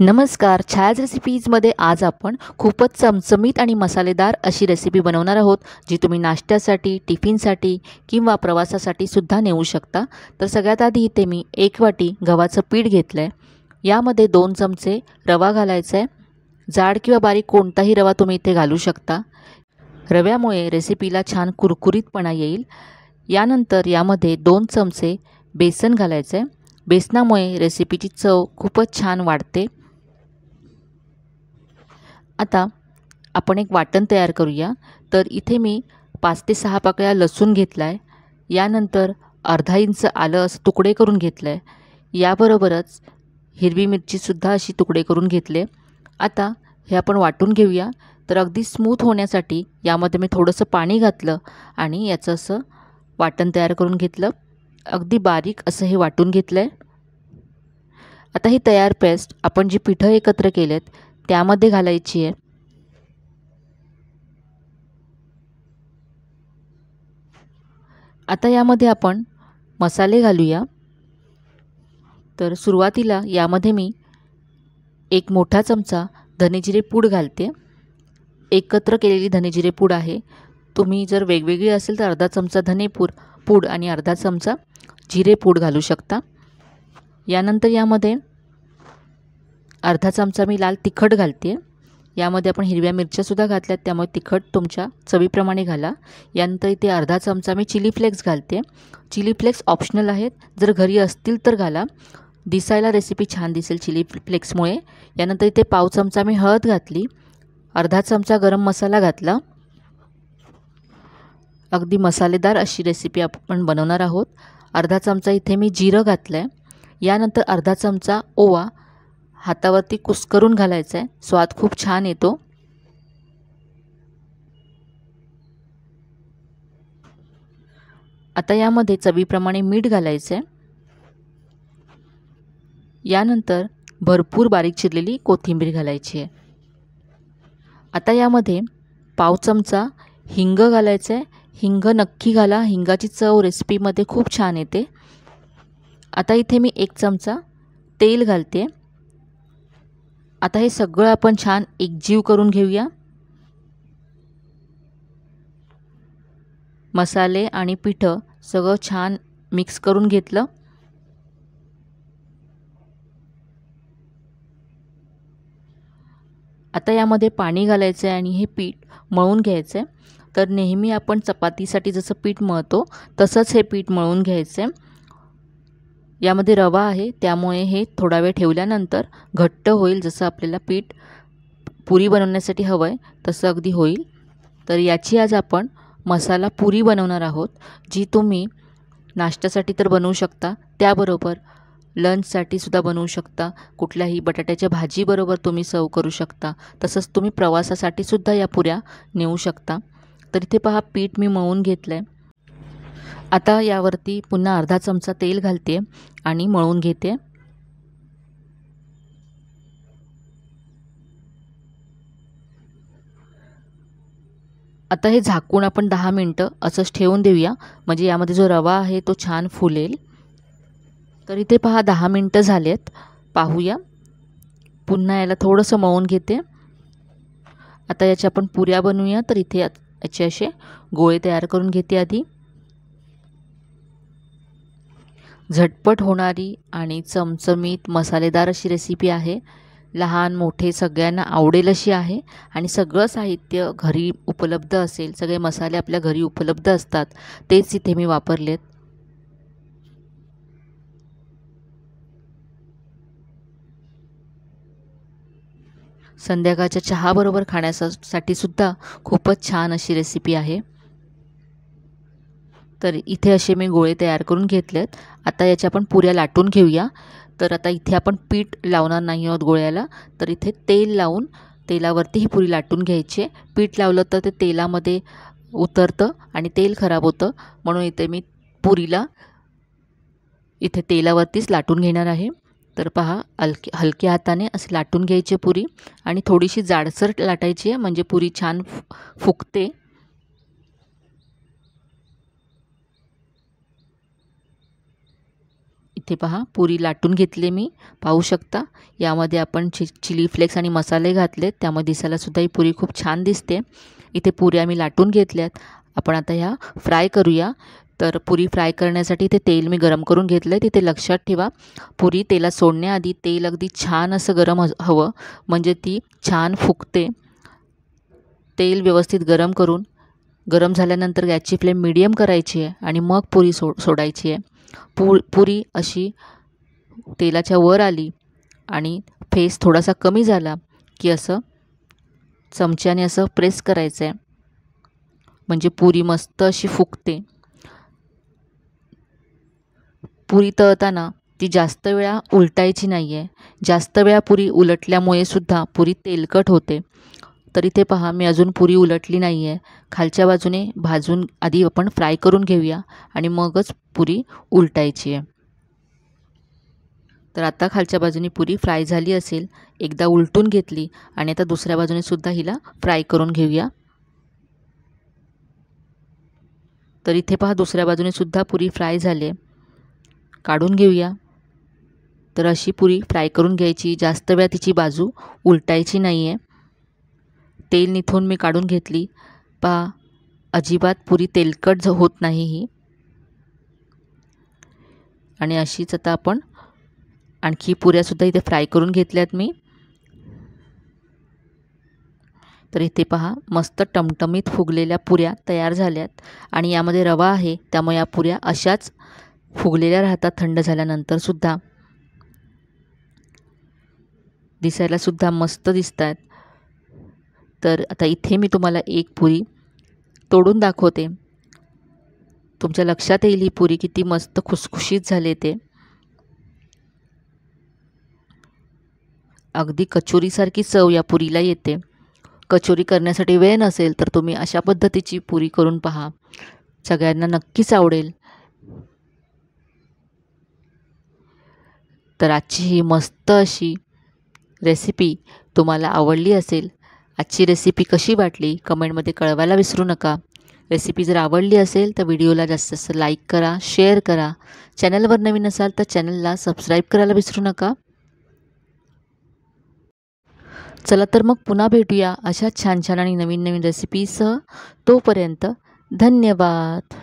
नमस्कार, छायाज रेसिपीजमध्ये आज आपण खूपच चमचमीत आणि मसालेदार अशी रेसिपी बनवणार आहोत, जी तुम्ही नाश्त्यासाठी, टिफिनसाठी किंवा प्रवासासाठी सुद्धा नेऊ शकता। तर सगळ्यात आधी इथे मी 1 वाटी गव्हाचं पीठ घेतलं आहे। यामध्ये 2 चमचे रवा घालायचा आहे। जाड किंवा बारीक कोणताही रवा तुम्ही इथे घालू शकता। रव्यामुळे रेसिपीला छान कुरकुरीतपणा येईल। यानंतर यामध्ये 2 चमचे बेसन घालायचं आहे। बेसनामुळे रेसिपीची चव खूपच छान वाढते। आता आपण एक वाटण तयार करूया। तर इथे मी 5 ते 6 पाकळ्या लसूण घेतला आहे। यानंतर अर्धा इंच आलं असं तुकडे करून घेतलं आहे। याबरोबरच हिरवी मिरचीसुद्धा अशी तुकडे करून घेतले। आता हे आपण वाटून घेऊया। तर अगदी स्मूथ होण्यासाठी यामध्ये मी थोडंसं पाणी घातलं आणि याचं असं वाटण तयार करून घेतलं। अगदी बारीक असं हे वाटून घेतलं आहे। आता ही तयार पेस्ट आपण जी पिठं एकत्र केलेत त्यामध्ये घालायची आहे। आता यामध्ये आपण मसाले घालूया। तर सुरुवातीला यामध्ये मी 1 मोठा चमचा धनेजिरे पूड घालते। एकत्र केलेली धनेजिरे पूड आहे। तुम्ही जर वेगवेगळी असेल तर अर्धा चमचा पूड आणि अर्धा चमचा जिरे पूड घालू शकता। यानंतर यामध्ये अर्धा चमचा मी लाल तिखट घालते। यामध्ये आपण हिरव्या मिरच्यासुद्धा घातल्यात, त्यामुळे तिखट तुमच्या चवीप्रमाणे घाला। यानंतर इथे अर्धा चमचा मी चिली फ्लेक्स घालते। चिली फ्लेक्स ऑप्शनल आहेत, जर घरी असतील तर घाला, दिसायला रेसिपी छान दिसेल चिली फ्लेक्समुळे। यानंतर इथे पाव चमचा मी हळद घातली। अर्धा चमचा गरम मसाला घातला। अगदी मसालेदार अशी रेसिपी आपण बनवणार आहोत। अर्धा चमचा इथे मी जिरं घातलं आहे। यानंतर अर्धा चमचा ओवा हातावरती कुस्करून घालायचा आहे, स्वाद खूप छान येतो। आता यामध्ये चवीप्रमाणे मीठ घालायचं आहे। यानंतर भरपूर बारीक चिरलेली कोथिंबीर घालायची आहे। आता यामध्ये पाव चमचा हिंग घालायचं आहे। हिंग नक्की घाला, हिंगाची चव रेसिपीमध्ये खूप छान येते। आता इथे मी 1 चमचा तेल घालते। आता हे सगळं आपण छान एकजीव करून घेऊया। मसाले आणि पिठं सगळं छान मिक्स करून घेतलं। आता यामध्ये पाणी घालायचं आहे आणि हे पीठ मळून घ्यायचं आहे। तर नेहमी आपण चपातीसाठी जसं पीठ मळतो तसंच हे पीठ मळून घ्यायचं आहे। यामध्ये रवा आहे, त्यामुळे हे थोडा वेळ ठेवल्यानंतर घट्ट होईल। जसं आपल्याला पीठ पुरी बनवण्यासाठी हवं आहे तसं अगदी होईल। तर याची आज आपण मसाला पुरी बनवणार आहोत, जी तुम्ही नाश्त्यासाठी तर बनवू शकता, त्याबरोबर लंचसाठी सुद्धा बनवू शकता। कुठल्याही बटाट्याच्या भाजीबरोबर तुम्ही सर्व करू शकता। तसंच तुम्ही प्रवासासाठी सुद्धा या पुऱ्या नेऊ शकता। तर इथे पहा, पीठ मी मळून घेतलं आहे। आता यावरती पुन्हा अर्धा चमचा तेल घालते आणि मळून घेते। आता हे झाकून आपण 10 मिनिटं असंच ठेवून देऊया, म्हणजे यामध्ये जो रवा आहे तो छान फुलेल। तर इथे पहा 10 मिनिटं झालेत, पाहूया। पुन्हा याला थोडंसं मळून घेते। आता याच्या आपण पुऱ्या बनवूया। तर इथे याचे असे गोळे तयार करून घेते आधी। झटपट होणारी आणि चमचमीत मसालेदार अशी रेसिपी आहे। लहान मोठे सगळ्यांना आवडेल अशी आहे आणि सगळं साहित्य घरी उपलब्ध असेल, सगळे मसाले आपल्या घरी उपलब्ध असतात, तेच इथे मी वापरलेत। संध्याकाळच्या चहाबरोबर खाण्यासाठी सुद्धा खूपच छान अशी रेसिपी आहे। तर इथे असे मी गोळे तयार करून घेतलेत। आता याच्या आपण पुऱ्या लाटून घेऊया। तर आता इथे आपण पीठ लावणार नाही आहोत गोळ्याला, तर इथे तेल लावून तेलावरती ही पुरी लाटून घ्यायची। पीठ लावलं तर ते तेलामध्ये उतरतं आणि तेल खराब होतं, म्हणून इथे मी पुरीला इथे तेलावरतीच लाटून घेणार आहे। तर पहा, हलक्या हाताने असे लाटून घ्यायची पुरी आणि थोडीशी जाडसर लाटायची आहे, म्हणजे पुरी छान फुगते। इथे पहा पुरी लाटून घेतली मी, पाहू शकता. यामध्ये आपण चिली फ्लेक्स आणि मसाले घातलेत, त्यामुळे दिसायलासुद्धा ही पुरी खूप छान दिसते. इथे पुऱ्या मी लाटून घेतल्यात. आपण आता ह्या फ्राय करूया. तर पुरी फ्राय करण्यासाठी इथे तेल मी गरम करून घेतलं आहे. तिथे लक्षात ठेवा, पुरी तेलात सोडण्याआधी तेल अगदी छान असं गरम हवं, म्हणजे ती छान फुगते. तेल व्यवस्थित गरम करून, गरम झाल्यानंतर गॅसची फ्लेम मीडियम करायची आहे आणि मग पुरी सोडायची आहे. पुरी अशी तेलाच्या वर आली आणि फेस थोडासा कमी झाला की असं चमच्याने असं प्रेस करायचं आहे, म्हणजे पुरी मस्त अशी फुगते. पुरी तळताना ती जास्त वेळा उलटायची नाही आहे. जास्त वेळा पुरी उलटल्यामुळे सुद्धा पुरी तेलकट होते. तर इथे पहा, मी अजून पुरी उलटली नाही आहे. खालच्या बाजूने भाजून आधी आपण फ्राय करून घेऊया आणि मगच पुरी उलटायची आहे. तर आता खालच्या बाजूने पुरी फ्राय झाली असेल, एकदा उलटून घेतली आणि आता दुसऱ्या बाजूने सुद्धा हिला फ्राय करून घेऊया. तर इथे पहा, दुसऱ्या बाजूने सुद्धा पुरी फ्राय झाली आहे. काढून घेऊया. तर अशी पुरी फ्राय करून घ्यायची, जास्त वेळा तिची बाजू उलटायची नाही आहे. तेल निथून मी काढून घेतली. पहा, अजिबात पुरी तेलकट होत नाही ही. आणि अशीच आता आपण आणखी पुऱ्यासुद्धा इथे फ्राय करून घेतल्यात मी. तर इथे पहा, मस्त टमटमीत फुगलेल्या पुऱ्या तयार झाल्यात आणि यामध्ये रवा आहे, त्यामुळे या पुऱ्या अशाच फुगलेल्या राहतात थंड झाल्यानंतर सुद्धा. दिसायला सुद्धा मस्त दिसतात. तर आता इथे मी तुम्हाला एक पुरी तोडून दाखवते. तुमच्या लक्षात येईल ही पुरी किती मस्त खुसखुशीत झाले ते. अगदी कचोरीसारखी चव या पुरीला येते. कचोरी करण्यासाठी वेळ नसेल तर तुम्ही अशा पद्धतीची पुरी करून पहा, सगळ्यांना नक्कीच आवडेल. तर आजची ही मस्त अशी रेसिपी तुम्हाला आवडली असेल. आजची रेसिपी कशी वाटली कमेंटमध्ये कळवायला विसरू नका. रेसिपी जर आवडली असेल तर व्हिडिओला जास्तीत जास्त लाईक करा, शेअर करा. चॅनलवर नवीन असाल तर चॅनलला सबस्क्राईब करायला विसरू नका. चला तर मग पुन्हा भेटूया अशा छान छान आणि नवीन नवीन रेसिपीसह. तोपर्यंत धन्यवाद.